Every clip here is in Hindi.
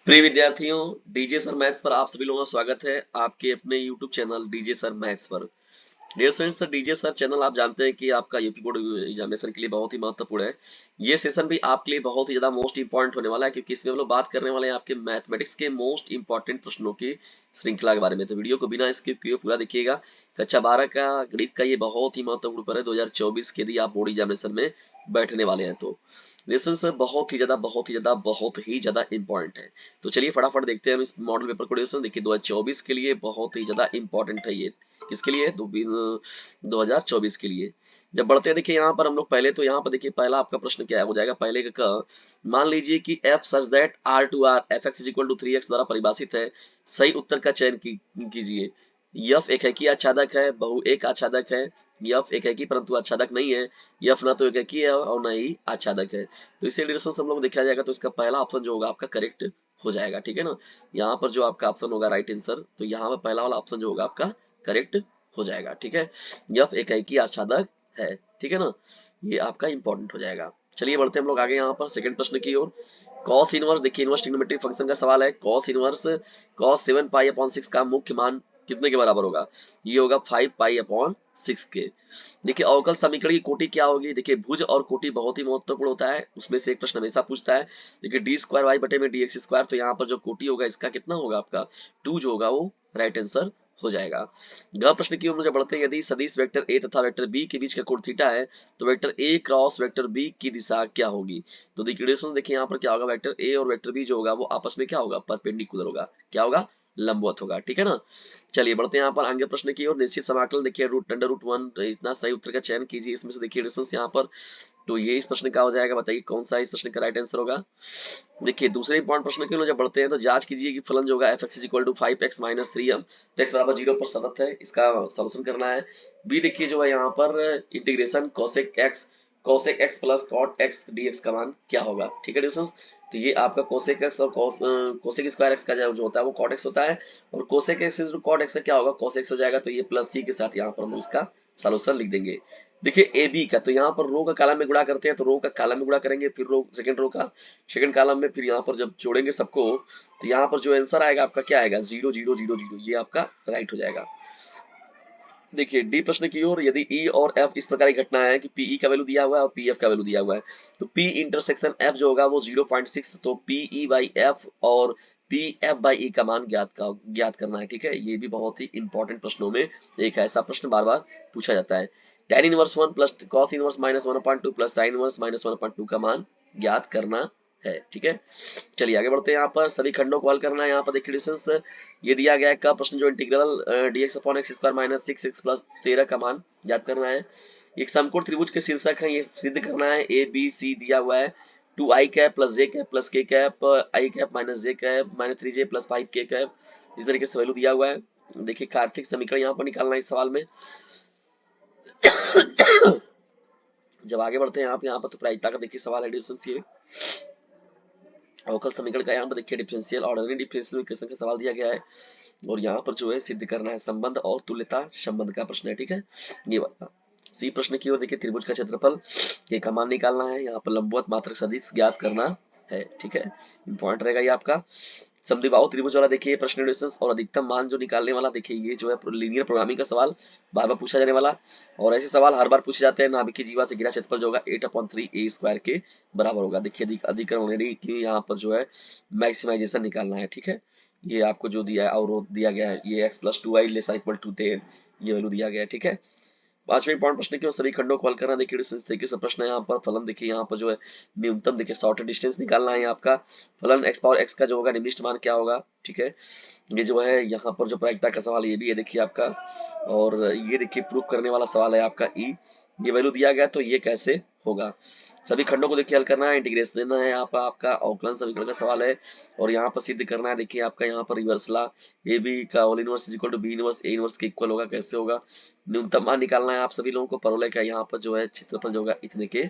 प्रिय विद्यार्थियों, डीजे सर मैथ्स पर आप सभी लोगों का स्वागत है आपके अपने YouTube channel DJ sir maths पर। Dear students, DJ sir channel आप जानते हैं कि आपका यूपी बोर्ड एग्जामिनेशन के लिए बहुत ही महत्वपूर्ण है। ये सेशन भी आपके लिए बहुत ही ज्यादा मोस्ट इंपॉर्टेंट होने वाला है, क्योंकि इसमें हम लोग बात करने वाले हैं आपके मैथमेटिक्स के मोस्ट इंपॉर्टेंट प्रश्नों की श्रृंखला के बारे में। तो वीडियो को बिना स्किप किए पूरा देखिएगा। कक्षा 12 का गणित का ये बहुत ही महत्वपूर्ण पर है 2024 के, यदि आप बोर्ड एग्जामिनेशन में बैठने वाले हैं तो लेसन सर बहुत ही ज्यादा इंपॉर्टेंट है। तो चलिए फटाफट देखते हैं हम इस मॉडल पेपर को। लेसन देखिए 2024 के लिए बहुत ही ज्यादा इंपॉर्टेंट है ये। किसके लिए? 2024 के लिए। जब बढ़ते हैं देखिए यहाँ पर हम लोग पहले तो यहाँ पर देखिए पहला आपका प्रश्न क्या हो जाएगा। पहले का मान लीजिए कि f such that r to r fx is equal to 3x द्वारा परिभाषित है। सही उत्तर का चयन कीजिए। यफ एक एकी आच्छादक है, बहु एक आच्छादक है। यफ एक एकी परंतु आच्छादक नहीं है। यफ ना तो एक एकी है और ना ही आच्छादक है। तो इसे रिलेशन हम लोग देखा जाएगा तो इसका पहला ऑप्शन जो होगा आपका करेक्ट हो जाएगा। ठीक है ना, यहाँ पर जो आपका ऑप्शन होगा राइट आंसर, तो यहाँ पर पहला वाला ऑप्शन जो होगा आपका करेक्ट हो जाएगा। ठीक है, यफ एक एकी आच्छादक है। ठीक है ना, ये आपका इंपॉर्टेंट हो जाएगा। चलिए बढ़ते हैं हम लोग आगे यहाँ पर सेकंड प्रश्न की ओर। कॉस इनवर्स देखिए, इनवर्स ट्रिग्नोमेट्रिक फंक्शन का सवाल है। Cos inverse cos 7 pi upon 6 का मुख्य मान कितने के बराबर होगा? ये होगा 5 पाई अपॉन 6 के। देखिए अवकल समीकरण की कोटि क्या होगी? देखिए भुज और कोटि बहुत ही महत्वपूर्ण होता है, उसमें से एक प्रश्न हमेशा पूछता है। देखिए डी स्क्वायर वाई बटे में डी एक्स स्क्वायर, तो यहाँ पर जो कोटि होगा इसका कितना होगा आपका 2 जो होगा वो राइट आंसर हो जाएगा। ग प्रश्न की ओर मुझे बढ़ते हैं। यदि सदिश वेक्टर ए तथा वेक्टर बी के बीच का कोण थीटा है तो vector A cross vector B की दिशा क्या होगी? तो देखिए यहाँ पर क्या होगा, वेक्टर ए और वेक्टर बी जो होगा वो आपस में क्या होगा, परपेंडिकुलर होगा। क्या होगा? लंबवत होगा। ठीक है ना, चलिए बढ़ते हैं यहाँ पर आगे प्रश्न की ओर। निश्चित समाकलन देखिए रूट अंडर रूट 1, इतना सही उत्तर का चयन कीजिए। इसमें से देखिए डिस्टेंस यहाँ पर, तो ये इस प्रश्न का हो जाएगा। बताइए कौन सा इस प्रश्न का राइट आंसर होगा। देखिए दूसरे इंपॉर्टेंट प्रश्न के लिए जब बढ़ते हैं तो जांच कीजिए कि फलन जो होगा F X is equal to 5x minus 3m, तो x बराबर 0 पर सतत है, इसका सॉल्यूशन करना है। बी देखिए जो है यहाँ पर integration cosec x plus cot x dx का मान क्या होगा। ठीक है डिस्टेंस, तो ये आपका cosec x और cosec स्क्वायर x का जो होता है वो cot x होता है, और cosec x जो cot x का क्या होगा cos x हो जाएगा। तो ये प्लस c के साथ यहाँ पर हम इसका सॉल्यूशन लिख देंगे। देखिए ए बी का, तो यहाँ पर रो का कॉलम में गुणा करते हैं, तो रो का कॉलम में गुणा करेंगे, फिर रो सेकंड रो का सेकंड कॉलम में, फिर यहाँ पर जब जोड़ेंगे सबको तो यहाँ पर जो आंसर आएगा आपका क्या आएगा 0 0 0 0, ये आपका राइट हो जाएगा। देखिए डी प्रश्न की ओर। यदि ई और एफ इस प्रकार की घटना है कि पीई का वैल्यू दिया हुआ है और पीएफ का वैल्यू दिया हुआ है, तो पी इंटरसेक्शन एफ जो होगा वो 0.6, तो पीई बाई एफ और पी एफ बाई ई का मान ज्ञात करना है। ठीक है, ये भी बहुत ही इंपॉर्टेंट प्रश्नों में एक ऐसा प्रश्न बार बार पूछा जाता है। tan inverse 1 plus cos inverse minus 1/2 plus sin inverse minus 1/2 का मान ज्ञात करना है। ठीक है, चलिए आगे बढ़ते हैं। यहाँ पर सभी खंडों को हल करना है। यहाँ पर देखिए डिस्टेंस ये दिया गया है का प्रश्न जो integral dx upon x square minus 6x plus 13 का मान ज्ञात करना है। एक समकोण त्रिभुज के शीर्षक है, ये सिद्ध करना है। ए बी सी दिया हुआ है 2i cap plus j cap plus k cap i cap minus j cap minus 3j plus 5k cap, इस तरीके से वैल्यू दिया हुआ है। देखिए कार्तिक समीकरण यहाँ पर निकालना है इस सवाल में। जब आगे बढ़ते हैं यहाँ पर तो प्रायिकता का देखिए सवाल है डिस्टेंस ये अवकल समीकरण का। यहाँ पर देखिए डिफरेंशियल ऑर्डिनरी डिफरेंशियल इक्वेशन का सवाल दिया गया है, और यहाँ पर जो है सिद्ध करना है संबंध और तुल्यता संबंध का प्रश्न है। ठीक है, ये वाला सी प्रश्न की ओर देखिए त्रिभुज का क्षेत्रफल के का मान निकालना है। यहाँ पर लंबवत मात्रक सदिश ज्ञात करना है। ठीक है, इंपॉर्टेंट रहेगा ये आपका। समद्विबाहु त्रिभुज वाला देखिए प्रश्न डिस्टेंस और अधिकतम मान जो निकालने वाला, देखिए ये जो है लीनियर प्रोग्रामिंग का सवाल बार बार पूछा जाने वाला, और ऐसे सवाल हर बार पूछे जाते हैं। नाभिकीय जीवा से घिरा क्षेत्रफल जो होगा 8/3 a स्क्वायर के बराबर होगा। देखिए अधिकरण की यहाँ पर जो है मैक्सिमाइजेशन निकालना है। ठीक है, ये आपको जो दिया है अवरोध दिया गया है, ये x plus 2i less equal to 10, ये वैल्यू दिया गया है। ठीक है, पांचवें इंपॉर्टेंट प्रश्न की सभी खंडों को हल करना। देखिए इस तरीके से प्रश्न है। यहाँ पर फलन देखिए यहाँ पर जो है न्यूनतम देखिए शॉर्ट डिस्टेंस निकालना है आपका। फलन x पावर x का जो होगा निम्नलिखित मान क्या होगा। ठीक है, ये जो है यहाँ पर जो प्रायिकता का सवाल ये भी है देखिए आपका, और ये देखिए प्रूफ करने वाला सवाल है आपका ई, ये वैल्यू दिया गया तो ये कैसे होगा। सभी खंडों को देखिए हल करना है, इंटीग्रेशन देना है। यहाँ पर आपका अवकलन समीकरण का सवाल है, और यहाँ पर सिद्ध करना है। देखिए आपका यहाँ पर रिवर्स ला ए बी का whole inverse is equal to B inverse A inverse के इक्वल होगा, कैसे होगा। न्यूनतम मान निकालना है आप सभी लोगों को। परवलय का यहाँ पर जो है क्षेत्रफल जो होगा इतने के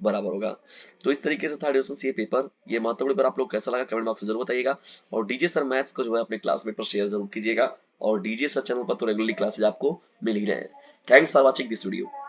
बराबर होगा। तो इस तरीके से था डिविजन ये पेपर। ये महत्वपूर्ण पेपर आप लोग कैसा लगा कमेंट बॉक्स में जरूर बताइएगा, और डीजे सर मैथ्स को जो है अपने क्लासमेट पर शेयर जरूर कीजिएगा, और डीजे सर चैनल पर तो रेगुलरली क्लासेज आपको मिल ही रहे हैं। Thanks for watching this video.